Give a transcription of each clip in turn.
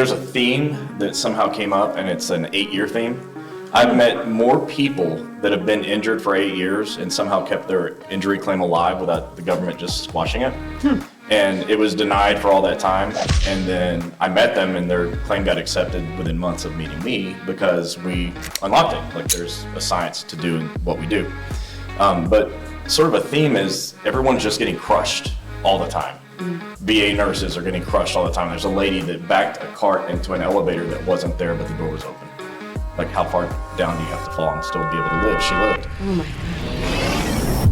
There's a theme that somehow came up, and it's an 8-year theme. I've met more people that have been injured for 8 years and somehow kept their injury claim alive without the government just squashing it. And it was denied for all that time. And then I met them, and their claim got accepted within months of meeting me because we unlocked it. Like, there's a science to doing what we do. But sort of a theme is everyone's just getting crushed all the time. VA nurses are getting crushed all the time. There's a lady that backed a cart into an elevator that wasn't there, but the door was open. Like, how far down do you have to fall and still be able to live? She lived. Oh my God.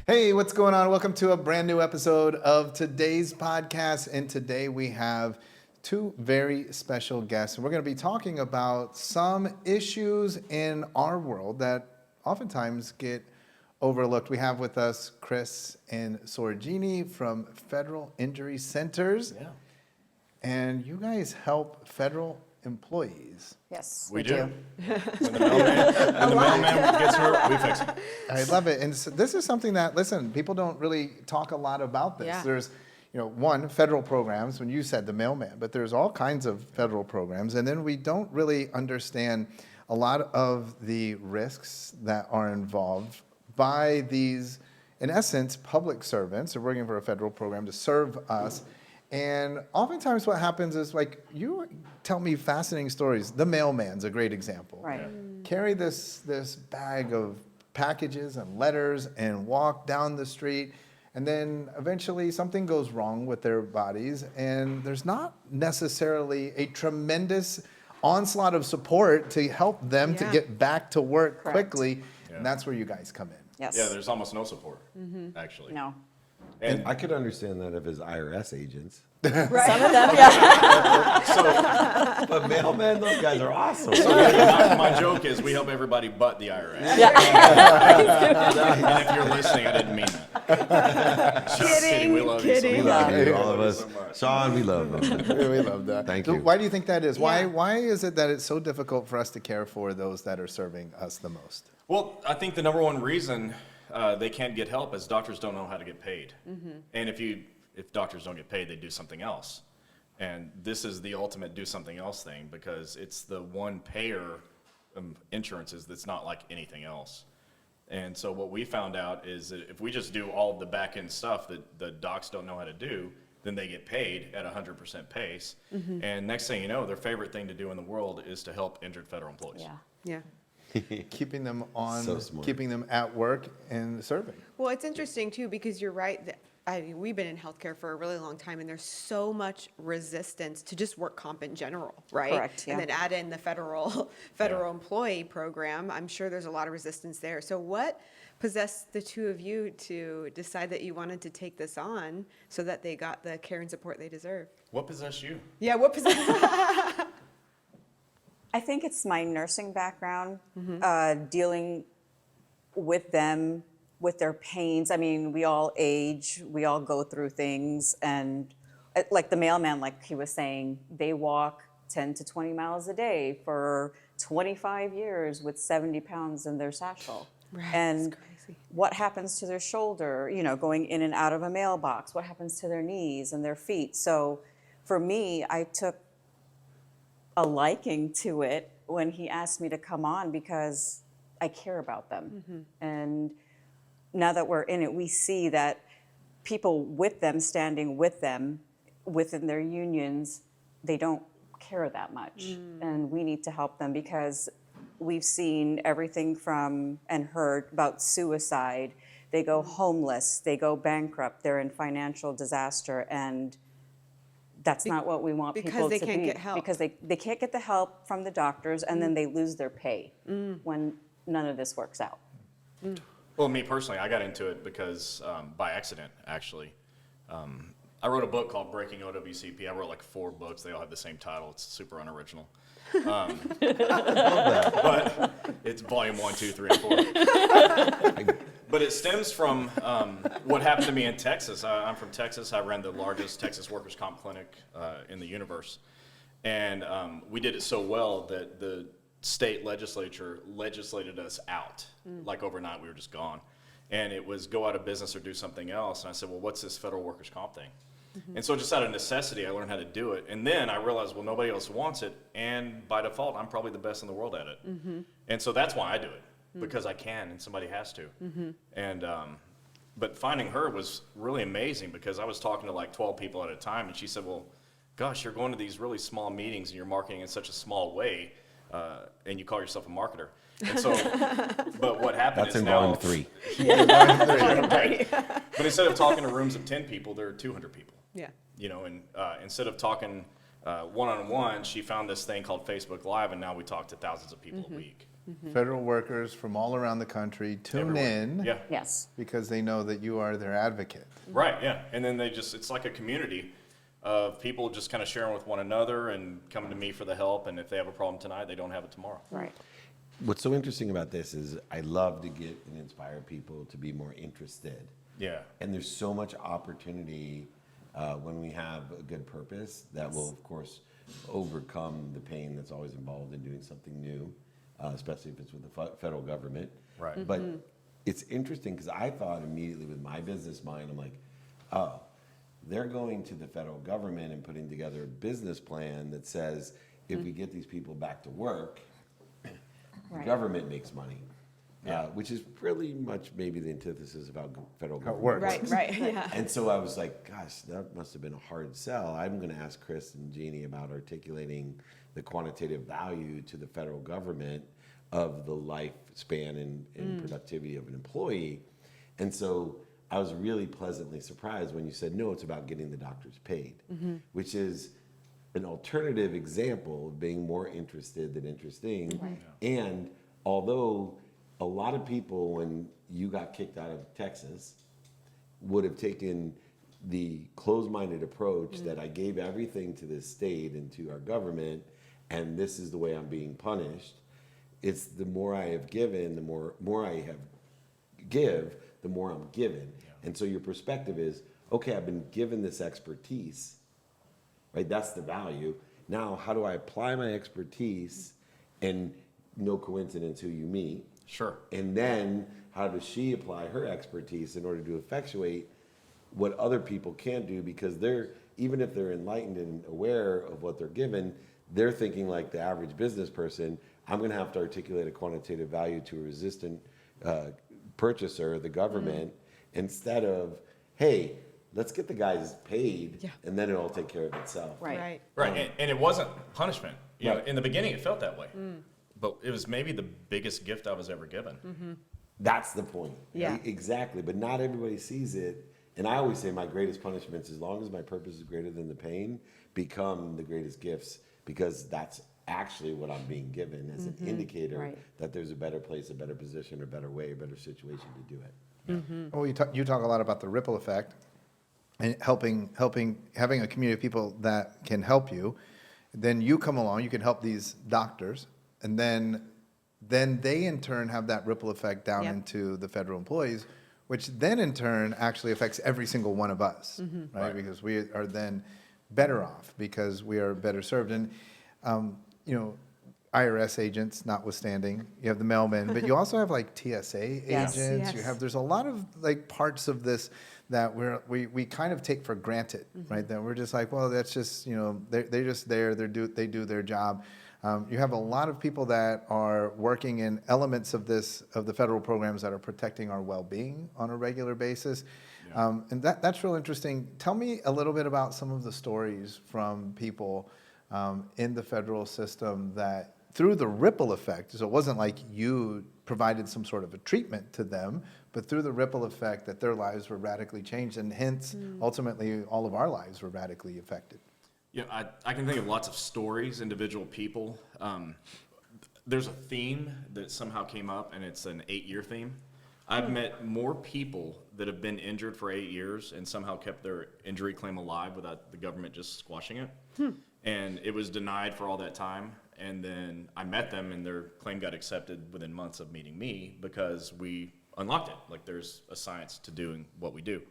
Hey, what's going on? Welcome to a brand new episode of today's podcast. And today we have two very special guests. And we're going to be talking about some issues in our world that oftentimes get overlooked. We have with us Chris and Sorogini from Federal Injury Centers. Yeah. And you guys help federal employees. Yes, We do. When the mailman gets hurt, we fix it. I love it. And so this is something that, listen, people don't really talk a lot about this. Yeah. There's, one, federal programs, when you said the mailman, but there's all kinds of federal programs. And then we don't really understand a lot of the risks that are involved by these, in essence, public servants who are working for a federal program to serve us. And oftentimes what happens is, like, you tell me fascinating stories. The mailman's a great example. Right. Yeah. Carry this bag of packages and letters and walk down the street, and then eventually something goes wrong with their bodies, and there's not necessarily a tremendous onslaught of support to help them to get back to work Correct. quickly, Yeah. and that's where you guys come in. Yes. Yeah, there's almost no support, actually. No. And I could understand that if it's IRS agents. Some of them, yeah. But mailmen, those guys are awesome. my joke is we help everybody but the IRS. And if you're listening, I didn't mean that. Just kidding. We love you so We much. love you, all of We love us. you so much. Sean, we love them. We love that. Thank So you. why do you think that is? Yeah. Why is it that it's so difficult for us to care for those that are serving us the most? Well, I think the number one reason they can't get help is doctors don't know how to get paid. And if doctors don't get paid, they do something else. And this is the ultimate do something else thing, because it's the one payer insurances that's not like anything else. And so what we found out is that if we just do all of the back end stuff that the docs don't know how to do, then they get paid at 100% pace. And next thing you know, their favorite thing to do in the world is to help injured federal employees. Yeah. Yeah. Keeping them on, So smart. keeping them at work and serving. Well, it's interesting too, because you're right that we've been in healthcare for a really long time, and there's so much resistance to just work comp in general, right? Correct, yeah. And then add in the federal employee program. I'm sure there's a lot of resistance there. So what possessed the two of you to decide that you wanted to take this on so that they got the care and support they deserve? What possessed you? Yeah, what possessed? I think it's my nursing background, dealing with them, with their pains. I mean, we all age, we all go through things, and like the mailman, like he was saying, they walk 10 to 20 miles a day for 25 years with 70 pounds in their satchel. Right, And it's crazy. what happens to their shoulder, going in and out of a mailbox? What happens to their knees and their feet? So for me, I took a liking to it when he asked me to come on, because I care about them. And now that we're in it, we see that people with them, standing with them within their unions, they don't care that much. And we need to help them, because we've seen everything from and heard about suicide. They go homeless, they go bankrupt, they're in financial disaster, and that's not what we want because people they to can't be. get help. Because they can't get the help from the doctors, and then they lose their pay when none of this works out. Well, me personally, I got into it because by accident, actually. I wrote a book called Breaking OWCP. I wrote like 4 books. They all have the same title. It's super unoriginal. But it's volume 1, 2, 3, and 4. But it stems from what happened to me in Texas. I'm from Texas. I ran the largest Texas workers' comp clinic in the universe. And we did it so well that the state legislature legislated us out. Like overnight, we were just gone. And it was go out of business or do something else. And I said, well, what's this federal workers' comp thing? And so just out of necessity, I learned how to do it. And then I realized, well, nobody else wants it. And by default, I'm probably the best in the world at it. And so that's why I do it, because I can and somebody has to. And, but finding her was really amazing because I was talking to like 12 people at a time. And she said, well, gosh, you're going to these really small meetings and you're marketing in such a small way. And you call yourself a marketer. And so, but what happened That's is in now, volume 3. right. But instead of talking to rooms of 10 people, there are 200 people. Yeah. You know, and instead of talking one-on-one, she found this thing called Facebook Live, and now we talk to thousands of people a week. Federal workers from all around the country tune Everywhere. in Yeah, Yes. because they know that you are their advocate. right, yeah. And then it's like a community of people just kind of sharing with one another and coming to me for the help, and if they have a problem tonight, they don't have it tomorrow. Right. What's so interesting about this is I love to get and inspire people to be more interested. Yeah. And there's so much opportunity when we have a good purpose that will, of course, overcome the pain that's always involved in doing something new, especially if it's with the federal government. Right. But it's interesting because I thought immediately with my business mind, I'm like, oh, they're going to the federal government and putting together a business plan that says if we get these people back to work, the Right. government makes money. Yeah. Which is pretty much maybe the antithesis of how federal government works. Right, right, yeah. And so I was like, gosh, that must have been a hard sell. I'm going to ask Chris and Jeannie about articulating the quantitative value to the federal government of the lifespan and productivity of an employee. And so I was really pleasantly surprised when you said, no, it's about getting the doctors paid, which is an alternative example of being more interested than interesting. And although a lot of people, when you got kicked out of Texas, would have taken the closed-minded approach that I gave everything to this state and to our government, and this is the way I'm being punished. It's the more I have given, the more I have the more I'm given. And so your perspective is, okay, I've been given this expertise, right? That's the value. Now, how do I apply my expertise and no coincidence who you meet? Sure. And then how does she apply her expertise in order to effectuate what other people can't do, because they're, even if they're enlightened and aware of what they're given, they're thinking like the average business person, I'm going to have to articulate a quantitative value to a resistant purchaser, the government, instead of, hey, let's get the guys paid and then it'll take care of itself. Right. Right, and it wasn't punishment. You know, Right. in the beginning, it felt that way. But it was maybe the biggest gift I was ever given. That's the point. Yeah. Exactly. But not everybody sees it. And I always say my greatest punishments, as long as my purpose is greater than the pain, become the greatest gifts, because that's actually what I'm being given as an indicator Right. that there's a better place, a better position, a better way, a better situation to do it. Well, you talk a lot about the ripple effect and having a community of people that can help you. Then you come along, you can help these doctors, and then they in turn have that ripple effect down Yep. into the federal employees, which then in turn actually affects every single one of us, right? Right. Because we are then better off because we are better served. And you know, IRS agents notwithstanding, you have the mailmen, but you also have like TSA Yes. agents. Yes. There's a lot of like parts of this that we kind of take for granted, right? That we're just like, well, that's just, you know, they're just there. They do their job. You have a lot of people that are working in elements of the federal programs that are protecting our well-being on a regular basis. And that's real interesting. Tell me a little bit about some of the stories from people in the federal system that through the ripple effect, so it wasn't like you provided some sort of a treatment to them, but through the ripple effect that their lives were radically changed, and hence, ultimately, all of our lives were radically affected. Yeah, I can think of lots of stories, individual people. There's a theme that somehow came up, and it's an 8-year theme. I've met more people that have been injured for 8 years and somehow kept their injury claim alive without the government just squashing it. And it was denied for all that time. And then I met them, and their claim got accepted within months of meeting me because we unlocked it. Like, there's a science to doing what we do.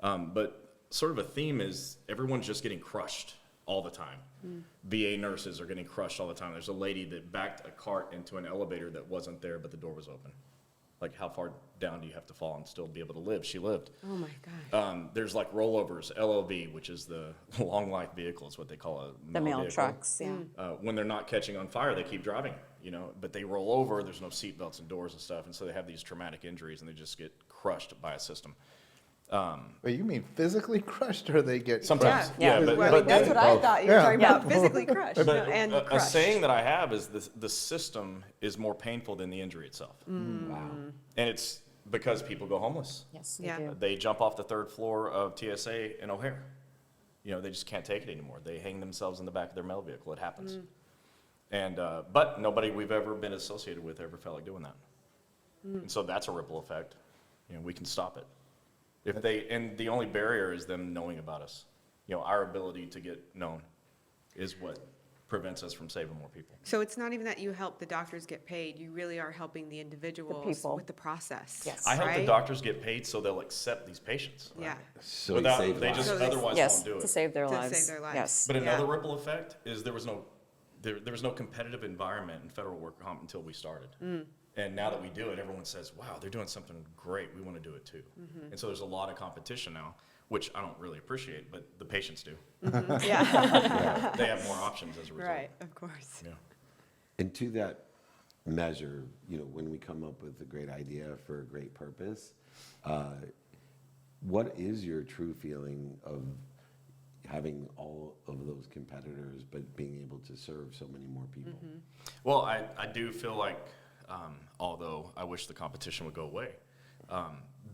But sort of a theme is everyone's just getting crushed all the time. VA nurses are getting crushed all the time. There's a lady that backed a cart into an elevator that wasn't there, but the door was open. Like, how far down do you have to fall and still be able to live? She lived. Oh my gosh. There's like rollovers, LOV, which is the long life vehicle, is what they call a The mail vehicle. trucks, yeah. When they're not catching on fire, they keep driving, but they roll over, there's no seat belts and doors and stuff, and so they have these traumatic injuries and they just get crushed by a system. Wait, you mean physically crushed, or they get Sometimes, crushed? yeah, Yeah. but That's what I thought you were Yeah. talking about, physically crushed and a crushed. saying that I have is the system is more painful than the injury itself. Wow. And it's because people go homeless. Yes, they Yeah. do. They jump off the 3rd floor of TSA in O'Hare. They just can't take it anymore. They hang themselves in the back of their mail vehicle. It happens. And but nobody we've ever been associated with ever felt like doing that. And so that's a ripple effect. We can stop it. And the only barrier is them knowing about us. Our ability to get known is what prevents us from saving more people. So it's not even that you help the doctors get paid, you really are helping the individuals people. with the process. Yes. I help the right? doctors get paid so they'll accept these patients. Yeah, So Without, you save they lives. just So they- otherwise Yes, won't do to it. save their To lives. save their lives. Yes. But another Yeah. ripple effect is there was no competitive environment in federal work comp until we started. And now that we do it, everyone says, wow, they're doing something great. We want to do it too. And so there's a lot of competition now, which I don't really appreciate, but the patients do. Yeah, They have more options as a result. right, of course. Yeah. And to that measure, when we come up with a great idea for a great purpose, what is your true feeling of having all of those competitors, but being able to serve so many more people? Well, I do feel like, although I wish the competition would go away,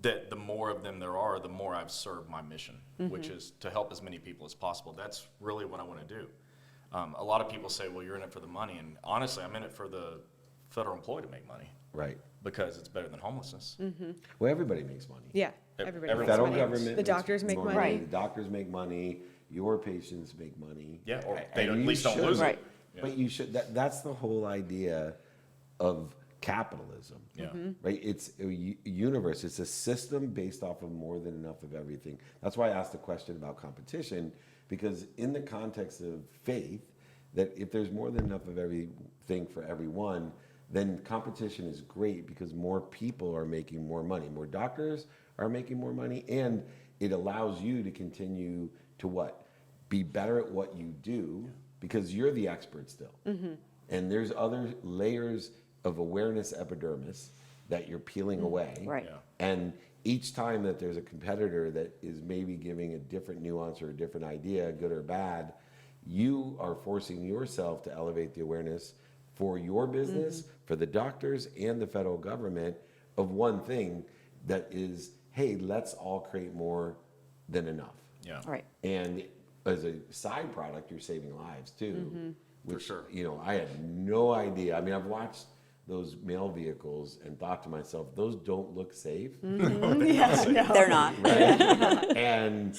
that the more of them there are, the more I've served my mission, which is to help as many people as possible. That's really what I want to do. A lot of people say, well, you're in it for the money. And honestly, I'm in it for the federal employee to make money Right. because it's better than homelessness. Well, everybody makes money. Yeah, Ev- everybody. everyone- makes Federal money. government. The doctors make more money. Right. The doctors make money. Your patients make money. Yeah, or And they at you least don't should. lose Right. it. Yeah. But you should. That's the whole idea of capitalism. Yeah. Right. It's a universe. It's a system based off of more than enough of everything. That's why I asked the question about competition, because in the context of faith, that if there's more than enough of everything for everyone, then competition is great because more people are making more money. More doctors are making more money, and it allows you to continue to what? Be better at what you do because you're the expert still. And there's other layers of awareness epidermis that you're peeling away. Right. Yeah. And each time that there's a competitor that is maybe giving a different nuance or a different idea, good or bad, you are forcing yourself to elevate the awareness for your business, for the doctors and the federal government of one thing that is, hey, let's all create more than enough. Yeah. Right. And as a side product, you're saving lives too. Which, sure. I had no idea. I mean, I've watched those mail vehicles and thought to myself, those don't look safe. They're not. And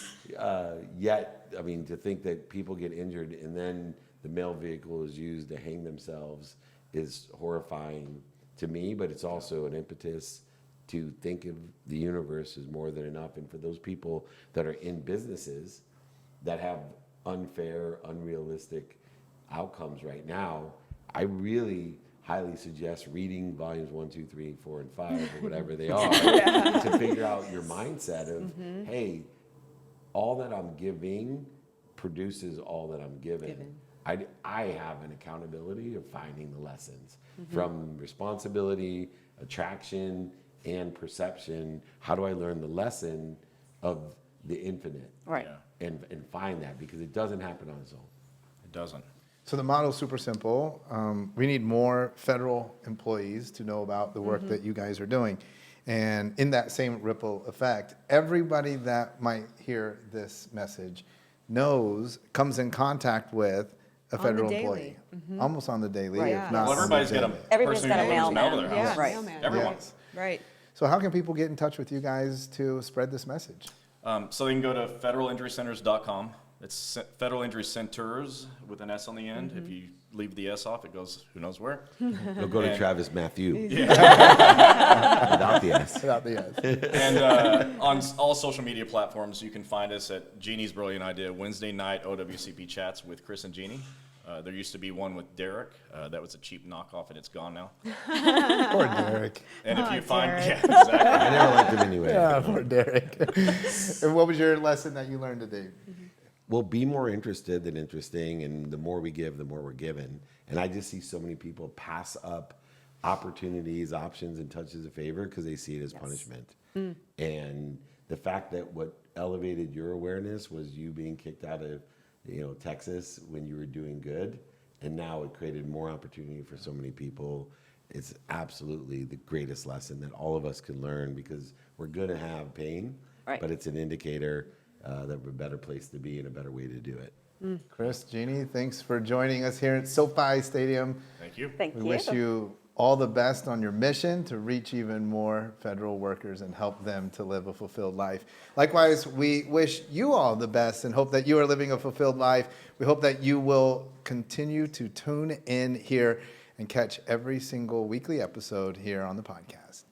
yet, I mean, to think that people get injured and then the mail vehicle is used to hang themselves is horrifying to me, but it's also an impetus to think of the universe as more than enough. And for those people that are in businesses that have unfair, unrealistic outcomes right now, I really highly suggest reading volumes 1, 2, 3, 4, and 5, or whatever they are, to figure out your mindset of, hey, all that I'm giving produces all that I'm given. I have an accountability of finding the lessons from responsibility, attraction, and perception. How do I learn the lesson of the infinite? Right. Yeah. And find that, because it doesn't happen on its own. It doesn't. So the model is super simple. We need more federal employees to know about the work that you guys are doing. And in that same ripple effect, everybody that might hear this message comes in contact with a On the federal daily. employee. Almost on the daily, Right. if not Well, on the everybody's got a daily. Everybody's person got a who delivers mail to mailman. their house. Yeah, Right. mailman. Everyone. Yes. Right. So how can people get in touch with you guys to spread this message? So they can go to federalinjurycenters.com. It's Federal Injury Centers with an S on the end. If you leave the S off, it goes who knows where. They'll go to And- Travis Matthew. Without the S. Without the S. And on all social media platforms, you can find us at Jeannie's Brilliant Idea, Wednesday night OWCP chats with Chris and Jeannie. There used to be one with Derek. That was a cheap knockoff, and it's gone now. Poor Derek. And if you find, Derek. yeah, exactly. I never liked him anyway. Yeah, poor Derek. And what was your lesson that you learned today? Well, be more interested than interesting, and the more we give, the more we're given. And I just see so many people pass up opportunities, options, and touches of favor because they see it as punishment. And the fact that what elevated your awareness was you being kicked out of, Texas when you were doing good, and now it created more opportunity for so many people. It's absolutely the greatest lesson that all of us can learn, because we're going to have pain, Right. but it's an indicator that we're a better place to be and a better way to do it. Chris, Jeannie, thanks for joining us here at SoFi Stadium. Thank you. Thank We you. wish you all the best on your mission to reach even more federal workers and help them to live a fulfilled life. Likewise, we wish you all the best and hope that you are living a fulfilled life. We hope that you will continue to tune in here and catch every single weekly episode here on the podcast.